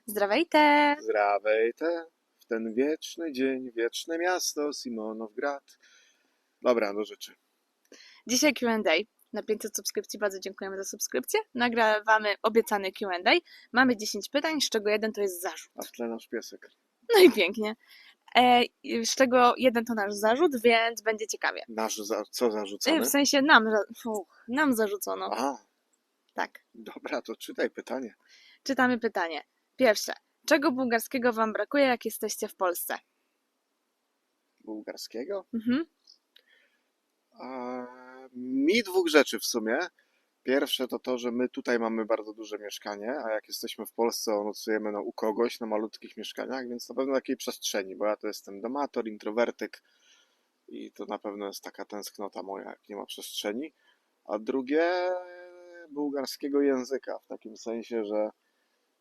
Zdrawejte! Zdrawejte, w ten wieczny dzień, wieczne miasto Simonowgrad. Dobra, do rzeczy. Dzisiaj Q&A. Na 500 subskrypcji bardzo dziękujemy za subskrypcję. Nagrywamy obiecany Q&A. Mamy 10 pytań, z czego jeden to jest zarzut. A w tle nasz piesek. No i pięknie. Z czego jeden to nasz zarzut, więc będzie ciekawie. Co zarzucamy? W sensie nam zarzucono. Aha, Tak. dobra, to czytaj pytanie. Czytamy pytanie. Pierwsze. Czego bułgarskiego wam brakuje, jak jesteście w Polsce? Bułgarskiego? Mhm. Mi dwóch rzeczy w sumie. Pierwsze to to, że my tutaj mamy bardzo duże mieszkanie, a jak jesteśmy w Polsce, nocujemy u kogoś na malutkich mieszkaniach, więc na pewno takiej przestrzeni, bo ja to jestem domator, introwertyk i to na pewno jest taka tęsknota moja, jak nie ma przestrzeni. A drugie, bułgarskiego języka, w takim sensie, że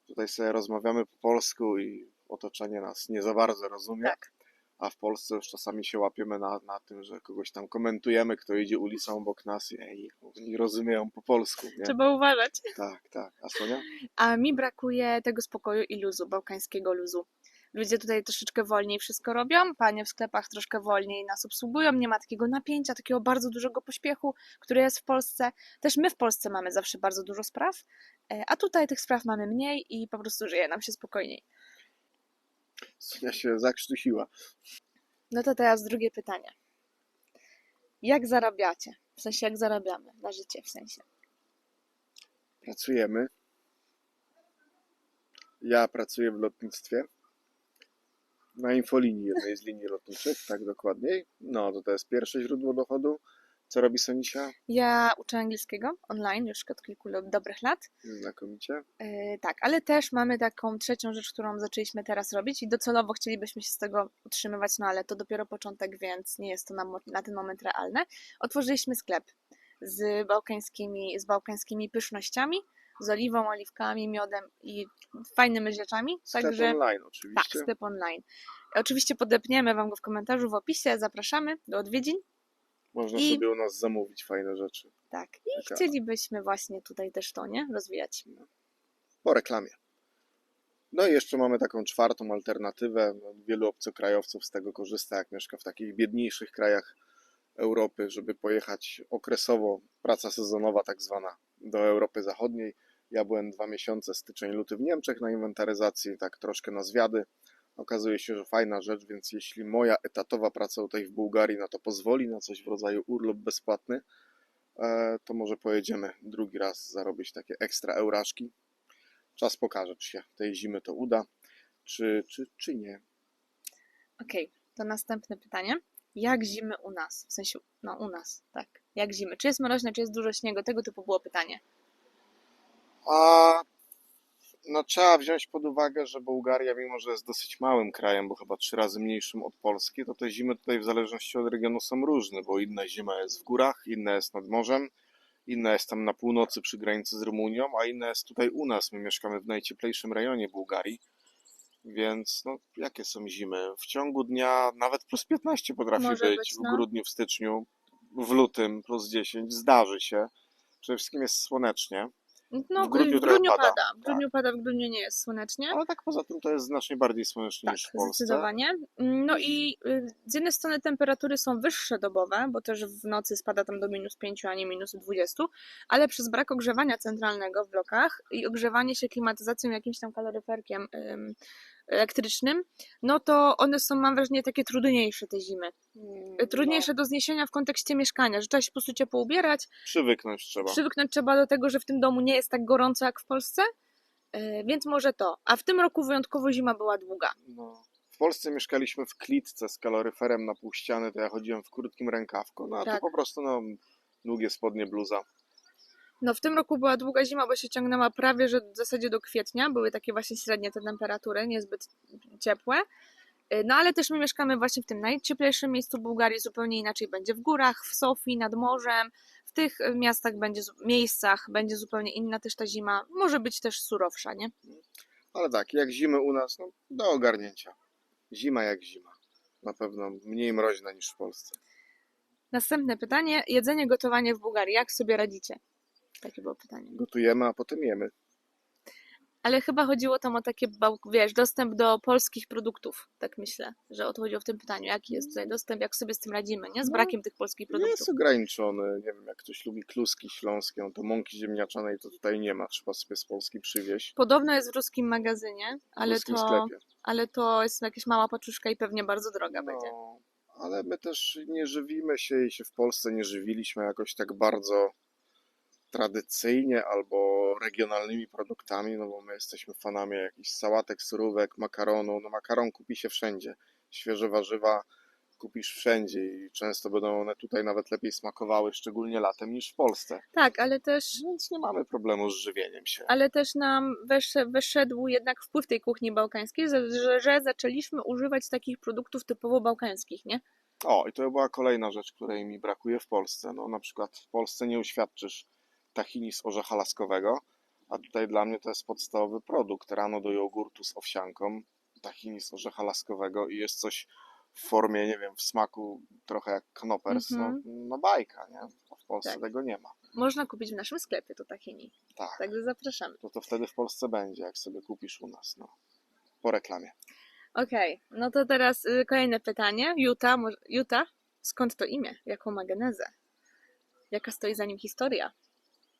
tutaj sobie rozmawiamy po polsku i otoczenie nas nie za bardzo rozumie. Tak. A w Polsce już czasami się łapiemy na tym, że kogoś tam komentujemy, kto idzie ulicą obok nas i oni rozumieją po polsku. Nie? Trzeba uważać. Tak. A Sonia? A mi brakuje tego spokoju i luzu, bałkańskiego luzu. Ludzie tutaj troszeczkę wolniej wszystko robią, panie w sklepach troszkę wolniej nas obsługują, nie ma takiego napięcia, takiego bardzo dużego pośpiechu, który jest w Polsce. Też my w Polsce mamy zawsze bardzo dużo spraw, a tutaj tych spraw mamy mniej i po prostu żyje nam się spokojniej. Sonia się zakrztusiła. No to teraz drugie pytanie. Jak zarabiacie? W sensie jak zarabiamy na życie w sensie. Pracujemy. Ja pracuję w lotnictwie. Na infolinii, jednej z linii lotniczych, tak dokładniej. No, to jest pierwsze źródło dochodu. Co robi Sonisia? Ja uczę angielskiego online już od kilku dobrych lat. Znakomicie. Tak, ale też mamy taką trzecią rzecz, którą zaczęliśmy teraz robić i docelowo chcielibyśmy się z tego utrzymywać, no ale to dopiero początek, więc nie jest to na ten moment realne. Otworzyliśmy sklep z bałkańskimi pysznościami, z oliwą, oliwkami, miodem i fajnymi rzeczami. Sklep online oczywiście. Tak, sklep online. Oczywiście podepniemy wam go w komentarzu, w opisie, zapraszamy do odwiedzin. Można sobie u nas zamówić fajne rzeczy. Tak, i chcielibyśmy właśnie tutaj też to, rozwijać. Po reklamie. No i jeszcze mamy taką czwartą alternatywę. Wielu obcokrajowców z tego korzysta, jak mieszka w takich biedniejszych krajach Europy, żeby pojechać okresowo, praca sezonowa tak zwana, do Europy Zachodniej. Ja byłem 2 miesiące, styczeń, luty w Niemczech na inwentaryzacji, tak troszkę na zwiady. Okazuje się, że fajna rzecz, więc jeśli moja etatowa praca tutaj w Bułgarii na to pozwoli, na coś w rodzaju urlop bezpłatny, to może pojedziemy drugi raz zarobić takie ekstra euraszki. Czas pokaże, czy się tej zimy to uda, czy nie. Okej, to następne pytanie. Jak zimy u nas? W sensie, u nas, tak. Jak zimy? Czy jest mroźne, czy jest dużo śniegu? Tego typu było pytanie. Trzeba wziąć pod uwagę, że Bułgaria, mimo że jest dosyć małym krajem, bo chyba 3 razy mniejszym od Polski, to te zimy tutaj w zależności od regionu są różne, bo inna zima jest w górach, inna jest nad morzem, inna jest tam na północy przy granicy z Rumunią, a inna jest tutaj u nas. My mieszkamy w najcieplejszym rejonie Bułgarii, więc jakie są zimy? W ciągu dnia nawet plus 15 potrafi być, w grudniu, w styczniu, w lutym plus 10, zdarzy się. Przede wszystkim jest słonecznie. W grudniu pada. W grudniu pada, w grudniu nie jest słonecznie. Ale tak poza tym to jest znacznie bardziej słonecznie niż w Polsce. Zdecydowanie. No i z jednej strony temperatury są wyższe dobowe, bo też w nocy spada tam do -5, a nie -20, ale przez brak ogrzewania centralnego w blokach i ogrzewanie się klimatyzacją, jakimś tam kaloryferkiem elektrycznym, no to one są, mam wrażenie, takie trudniejsze te zimy. Trudniejsze do zniesienia w kontekście mieszkania, że trzeba się po prostu ciepło ubierać. Przywyknąć trzeba do tego, że w tym domu nie jest tak gorąco jak w Polsce, więc może to. A w tym roku wyjątkowo zima była długa. W Polsce mieszkaliśmy w klitce z kaloryferem na pół ściany, to ja chodziłem w krótkim rękawku, a tu po prostu długie spodnie, bluza. W tym roku była długa zima, bo się ciągnęła prawie, że w zasadzie do kwietnia. Były takie właśnie średnie te temperatury, niezbyt ciepłe. No ale też my mieszkamy właśnie w tym najcieplejszym miejscu Bułgarii, zupełnie inaczej będzie w górach, w Sofii, nad morzem. W tych miejscach będzie zupełnie inna też ta zima. Może być też surowsza, nie? Ale tak, jak zimy u nas, do ogarnięcia. Zima jak zima. Na pewno mniej mroźna niż w Polsce. Następne pytanie. Jedzenie, gotowanie w Bułgarii. Jak sobie radzicie? Takie było pytanie. Gotujemy, a potem jemy. Ale chyba chodziło tam o takie, wiesz, dostęp do polskich produktów. Tak myślę, że o to chodziło w tym pytaniu. Jaki jest tutaj dostęp, jak sobie z tym radzimy, nie? Z No, brakiem tych polskich produktów. jest ograniczony. Nie wiem, jak ktoś lubi kluski śląskie, no to mąki ziemniaczanej to tutaj nie ma. Trzeba sobie z Polski przywieźć. Podobno jest w ruskim magazynie, W ruskim sklepie. ale to jest jakaś mała paczuszka i pewnie bardzo droga będzie. No, ale my też nie żywimy się i się w Polsce nie żywiliśmy jakoś tak bardzo tradycyjnie albo regionalnymi produktami, no bo my jesteśmy fanami jakichś sałatek, surówek, makaronu. No makaron kupi się wszędzie. Świeże warzywa kupisz wszędzie i często będą one tutaj nawet lepiej smakowały, szczególnie latem, niż w Polsce. Tak, ale też Więc nie mamy problemu z żywieniem się. nam weszedł jednak wpływ tej kuchni bałkańskiej, że zaczęliśmy używać takich produktów typowo bałkańskich, nie? O, i to była kolejna rzecz, której mi brakuje w Polsce. No na przykład w Polsce nie uświadczysz tahini z orzecha laskowego, a tutaj dla mnie to jest podstawowy produkt. Rano do jogurtu z owsianką, tahini z orzecha laskowego i jest coś w formie, nie wiem, w smaku trochę jak knopers. No bajka, nie? A w Polsce Tak. tego nie ma. Można kupić w naszym sklepie to tahini. Tak. Także zapraszamy. To wtedy w Polsce będzie, jak sobie kupisz u nas, no. Po reklamie. Okej, no to teraz kolejne pytanie. Juta, skąd to imię? Jaką ma genezę? Jaka stoi za nim historia?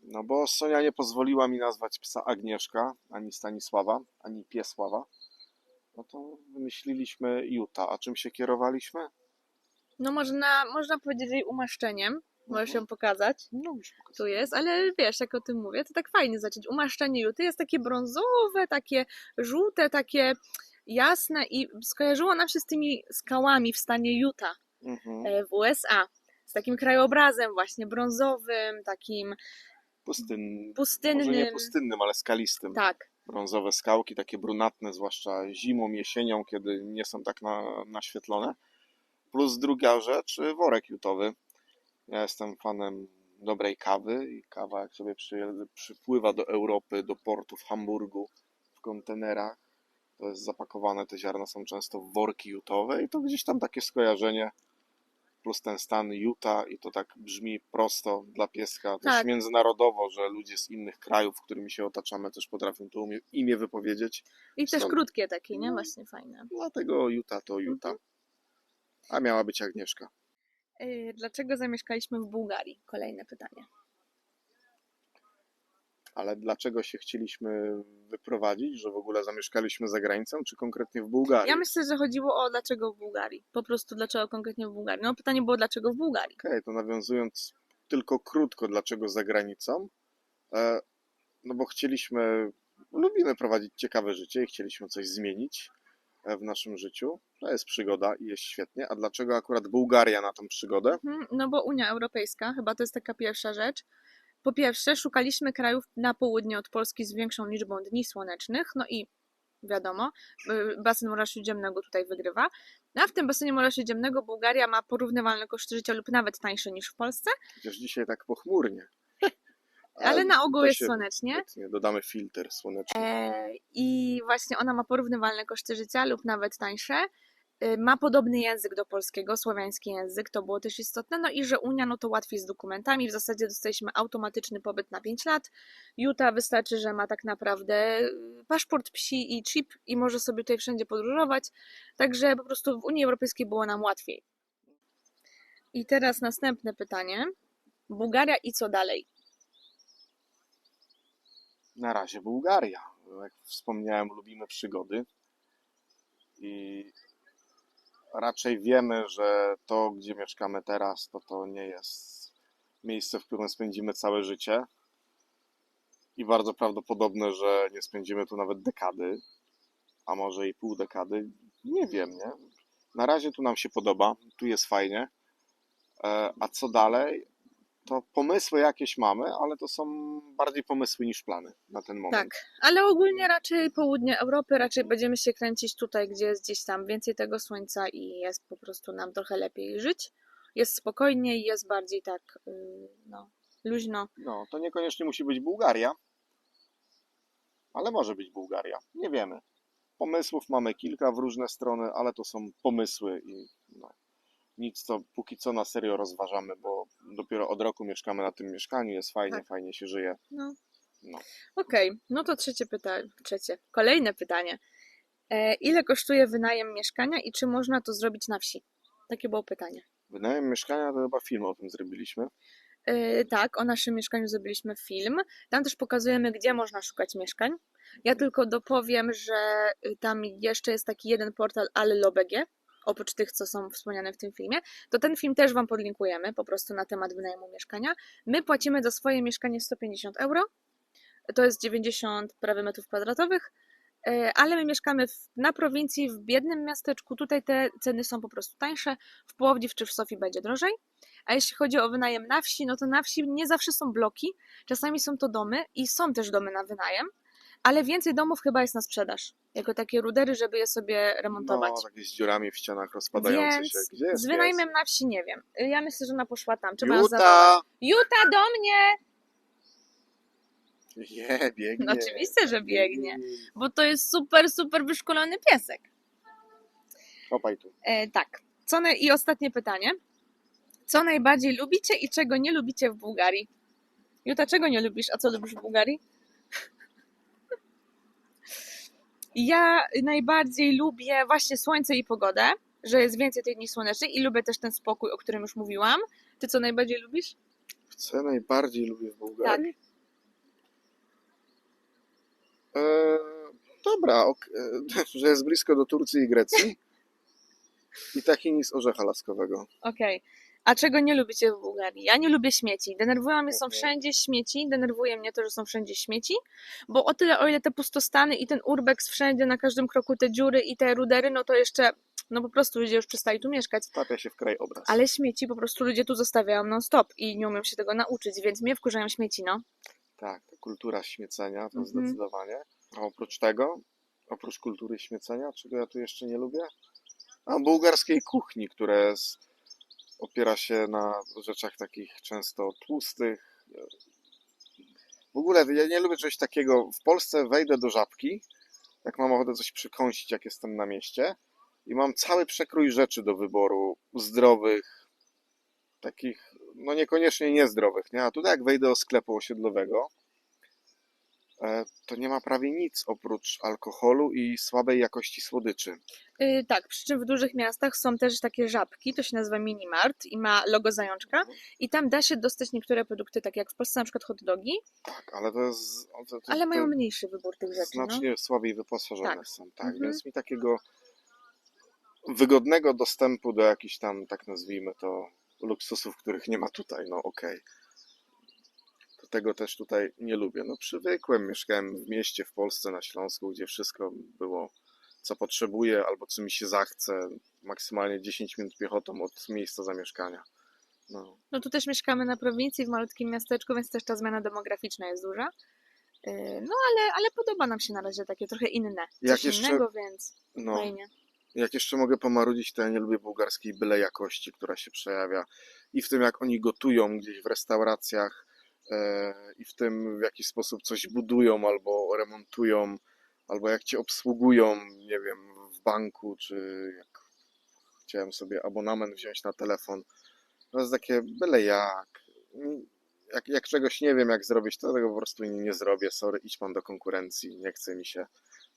No bo Sonia nie pozwoliła mi nazwać psa Agnieszka, ani Stanisława, ani Piesława. No to wymyśliliśmy Juta. A czym się kierowaliśmy? No można powiedzieć jej umaszczeniem. Możesz ją pokazać. No już pokazuję. Tu jest, ale wiesz, jak o tym mówię, to tak fajnie zacząć. Umaszczenie Juty jest takie brązowe, takie żółte, takie jasne i skojarzyło nam się z tymi skałami w stanie Utah w USA. Z takim krajobrazem właśnie brązowym, takim pustynnym. Może nie pustynnym, ale skalistym. Tak. Brązowe skałki, takie brunatne, zwłaszcza zimą, jesienią, kiedy nie są tak naświetlone. Plus druga rzecz, worek jutowy. Ja jestem fanem dobrej kawy i kawa jak sobie przypływa do Europy, do portu w Hamburgu w kontenerach, to jest zapakowane, te ziarna są często w worki jutowe i to gdzieś tam takie skojarzenie plus ten stan Utah i to tak brzmi prosto dla pieska, też Tak. międzynarodowo, że ludzie z innych krajów, którymi się otaczamy, też potrafią to imię wypowiedzieć. I też Stąd- krótkie takie, nie? No. Właśnie fajne. Dlatego Utah to Utah. A miała być Agnieszka. Dlaczego zamieszkaliśmy w Bułgarii? Kolejne pytanie. Ale dlaczego się chcieliśmy wyprowadzić, że w ogóle zamieszkaliśmy za granicą, czy konkretnie w Bułgarii? Ja myślę, że chodziło o dlaczego w Bułgarii. Po prostu dlaczego konkretnie w Bułgarii. No pytanie było dlaczego w Bułgarii. Okej, to nawiązując tylko krótko, dlaczego za granicą, no bo lubimy prowadzić ciekawe życie i chcieliśmy coś zmienić w naszym życiu. To jest przygoda i jest świetnie. A dlaczego akurat Bułgaria na tą przygodę? No bo Unia Europejska, chyba to jest taka pierwsza rzecz. Po pierwsze, szukaliśmy krajów na południe od Polski z większą liczbą dni słonecznych, no i wiadomo, basen Morza Śródziemnego tutaj wygrywa. A w tym basenie Morza Śródziemnego Bułgaria ma porównywalne koszty życia lub nawet tańsze niż w Polsce, Chociaż dzisiaj tak pochmurnie. ale na ogół to jest się słonecznie. wytnie, dodamy filtr słoneczny. I właśnie ona ma porównywalne koszty życia lub nawet tańsze. Ma podobny język do polskiego, słowiański język, to było też istotne. No i że Unia, no to łatwiej z dokumentami. W zasadzie dostaliśmy automatyczny pobyt na 5 lat. Utah wystarczy, że ma tak naprawdę paszport psi i chip i może sobie tutaj wszędzie podróżować. Także po prostu w Unii Europejskiej było nam łatwiej. I teraz następne pytanie. Bułgaria i co dalej? Na razie Bułgaria. Jak wspomniałem, lubimy przygody i raczej wiemy, że to, gdzie mieszkamy teraz, to nie jest miejsce, w którym spędzimy całe życie i bardzo prawdopodobne, że nie spędzimy tu nawet dekady, a może i pół dekady. Nie wiem, nie? Na razie tu nam się podoba, tu jest fajnie, a co dalej? To pomysły jakieś mamy, ale to są bardziej pomysły niż plany na ten moment. Tak, ale ogólnie raczej południe Europy, raczej będziemy się kręcić tutaj, gdzie jest gdzieś tam więcej tego słońca i jest po prostu nam trochę lepiej żyć. Jest spokojniej, jest bardziej tak, luźno. No, to niekoniecznie musi być Bułgaria, ale może być Bułgaria. Nie wiemy. Pomysłów mamy kilka w różne strony, ale to są pomysły i nic, co póki co na serio rozważamy, bo dopiero od roku mieszkamy na tym mieszkaniu, jest fajnie, Tak. fajnie się żyje. No. No. Okej, no to kolejne pytanie. Ile kosztuje wynajem mieszkania i czy można to zrobić na wsi? Takie było pytanie. Wynajem mieszkania to chyba film o tym zrobiliśmy. Tak, o naszym mieszkaniu zrobiliśmy film. Tam też pokazujemy, gdzie można szukać mieszkań. Ja tylko dopowiem, że tam jeszcze jest taki jeden portal Allo.bg, oprócz tych, co są wspomniane w tym filmie. To ten film też Wam podlinkujemy, po prostu na temat wynajmu mieszkania. My płacimy za swoje mieszkanie 150 euro. To jest 90 prawie metrów kwadratowych. Ale my mieszkamy na prowincji, w biednym miasteczku. Tutaj te ceny są po prostu tańsze. W Płowdziw czy w Sofii będzie drożej. A jeśli chodzi o wynajem na wsi, no to na wsi nie zawsze są bloki. Czasami są to domy i są też domy na wynajem, ale więcej domów chyba jest na sprzedaż. Jako takie rudery, żeby je sobie remontować. No, takie z dziurami w ścianach rozpadające się. Więc Gdzie jest z wynajmem na wsi nie wiem. Ja myślę, że ona poszła tam. Trzeba ją Juta! zawołać. Juta, do mnie! Biegnie. No oczywiście, że biegnie. Bo to jest super, super wyszkolony piesek. Kopaj tu. Tak. I ostatnie pytanie. Co najbardziej lubicie i czego nie lubicie w Bułgarii? Juta, czego nie lubisz, a co lubisz w Bułgarii? Ja najbardziej lubię właśnie słońce i pogodę, że jest więcej tych dni słonecznych i lubię też ten spokój, o którym już mówiłam. Ty co najbardziej lubisz? Co najbardziej lubię w Bułgarii? Tak. Dobra, że jest blisko do Turcji i Grecji. I tahini z orzecha laskowego. Okej. A czego nie lubicie w Bułgarii? Ja nie lubię śmieci. Denerwują mnie, są wszędzie śmieci. Denerwuje mnie to, że są wszędzie śmieci. Bo o ile te pustostany i ten urbex wszędzie, na każdym kroku te dziury i te rudery, no to jeszcze, no po prostu ludzie już przestali tu mieszkać. Tapia się w krajobraz. Ale śmieci po prostu ludzie tu zostawiają non-stop i nie umiem się tego nauczyć, więc mnie wkurzają śmieci, no. Tak, ta kultura śmiecenia to Mhm. zdecydowanie. A oprócz tego, oprócz kultury śmiecenia, czego ja tu jeszcze nie lubię? A bułgarskiej kuchni, która opiera się na rzeczach takich często tłustych. W ogóle ja nie lubię czegoś takiego. W Polsce wejdę do Żabki, jak mam ochotę coś przykąsić, jak jestem na mieście i mam cały przekrój rzeczy do wyboru, zdrowych, takich, no niekoniecznie niezdrowych, nie? A tutaj jak wejdę do sklepu osiedlowego, to nie ma prawie nic oprócz alkoholu i słabej jakości słodyczy. Tak, przy czym w dużych miastach są też takie żabki, to się nazywa Minimart i ma logo zajączka i tam da się dostać niektóre produkty, takie jak w Polsce na przykład hot dogi, Tak, ale to jest... ale mają mniejszy wybór tych rzeczy, no. Znacznie słabiej wyposażone Tak. są, tak, Mhm. więc mi takiego wygodnego dostępu do jakichś tam, tak nazwijmy to, luksusów, których nie ma tutaj, no okej. To tego też tutaj nie lubię. No przywykłem, mieszkałem w mieście, w Polsce, na Śląsku, gdzie wszystko było, co potrzebuję, albo co mi się zachce, maksymalnie 10 minut piechotą od miejsca zamieszkania. No. No tu też mieszkamy na prowincji, w malutkim miasteczku, więc też ta zmiana demograficzna jest duża. No ale podoba nam się na razie takie trochę inne, Jak coś jeszcze- innego, więc No. fajnie. Jak jeszcze mogę pomarudzić, to ja nie lubię bułgarskiej byle jakości, która się przejawia i w tym, jak oni gotują gdzieś w restauracjach, i w tym, w jaki sposób coś budują albo remontują, albo jak cię obsługują, nie wiem, w banku, czy jak chciałem sobie abonament wziąć na telefon. To jest takie byle jak. Jak czegoś nie wiem, jak zrobić, to tego po prostu nie zrobię. Sorry, idź pan do konkurencji, nie chce mi się.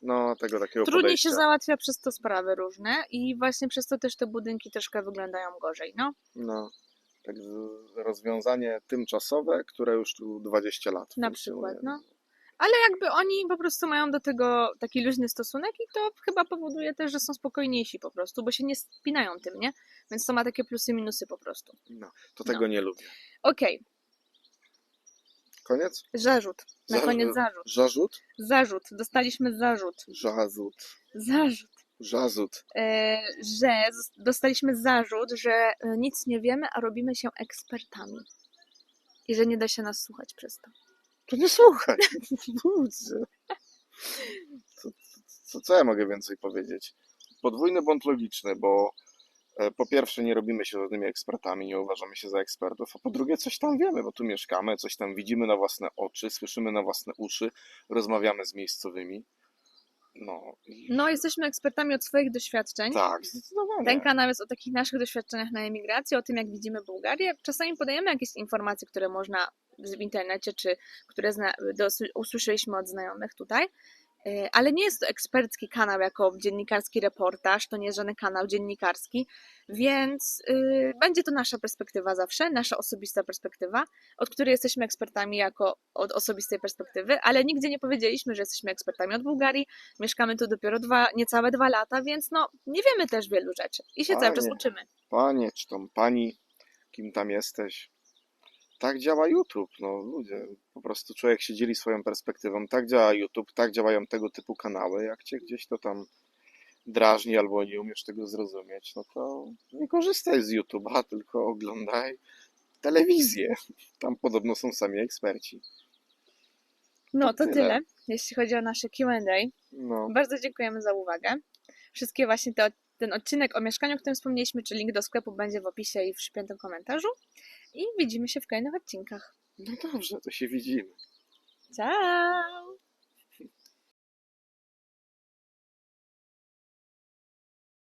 No, tego takiego Trudniej podejścia. się załatwia przez to sprawy różne i właśnie przez to też te budynki troszkę wyglądają gorzej, no. No, tak rozwiązanie tymczasowe, które już tu 20 lat Na funkcjonuje. przykład, no. Ale jakby oni po prostu mają do tego taki luźny stosunek i to chyba powoduje też, że są spokojniejsi po prostu, bo się nie spinają tym, nie? Więc to ma takie plusy, minusy po prostu. No, to tego nie lubię. Okej, Koniec? zarzut. Na koniec zarzut. Zarzut? Zarzut. Dostaliśmy zarzut. Żazut. Zarzut. Żazut. Że dostaliśmy zarzut, że nic nie wiemy, a robimy się ekspertami. I że nie da się nas słuchać przez to. To nie słuchaj. Ludzie. Co ja mogę więcej powiedzieć? Podwójny błąd logiczny, bo po pierwsze nie robimy się żadnymi ekspertami, nie uważamy się za ekspertów, a po drugie coś tam wiemy, bo tu mieszkamy, coś tam widzimy na własne oczy, słyszymy na własne uszy, rozmawiamy z miejscowymi. No, jesteśmy ekspertami od swoich doświadczeń. Tak, zdecydowanie. Ten kanał jest o takich naszych doświadczeniach na emigracji, o tym, jak widzimy Bułgarię. Czasami podajemy jakieś informacje, które można w internecie, czy które usłyszeliśmy od znajomych tutaj. Ale nie jest to ekspercki kanał jako dziennikarski reportaż, to nie jest żaden kanał dziennikarski, więc będzie to nasza perspektywa zawsze, nasza osobista perspektywa, od której jesteśmy ekspertami jako od osobistej perspektywy, ale nigdzie nie powiedzieliśmy, że jesteśmy ekspertami od Bułgarii, mieszkamy tu dopiero niecałe 2 lata, więc no nie wiemy też wielu rzeczy i się cały czas Panie, uczymy. panie, czy tam pani, kim tam jesteś. Tak działa YouTube, no ludzie. Po prostu człowiek się dzieli swoją perspektywą. Tak działa YouTube, tak działają tego typu kanały. Jak cię gdzieś to tam drażni albo nie umiesz tego zrozumieć, no to nie korzystaj z YouTube'a, tylko oglądaj telewizję. Tam podobno są sami eksperci. No to tyle. tyle, jeśli chodzi o nasze Q&A. No, Bardzo dziękujemy za uwagę. Wszystkie właśnie ten odcinek o mieszkaniu, o którym wspomnieliśmy, czy link do sklepu będzie w opisie i w przypiętym komentarzu. I widzimy się w kolejnych odcinkach. no dobrze, to się widzimy. Ciao!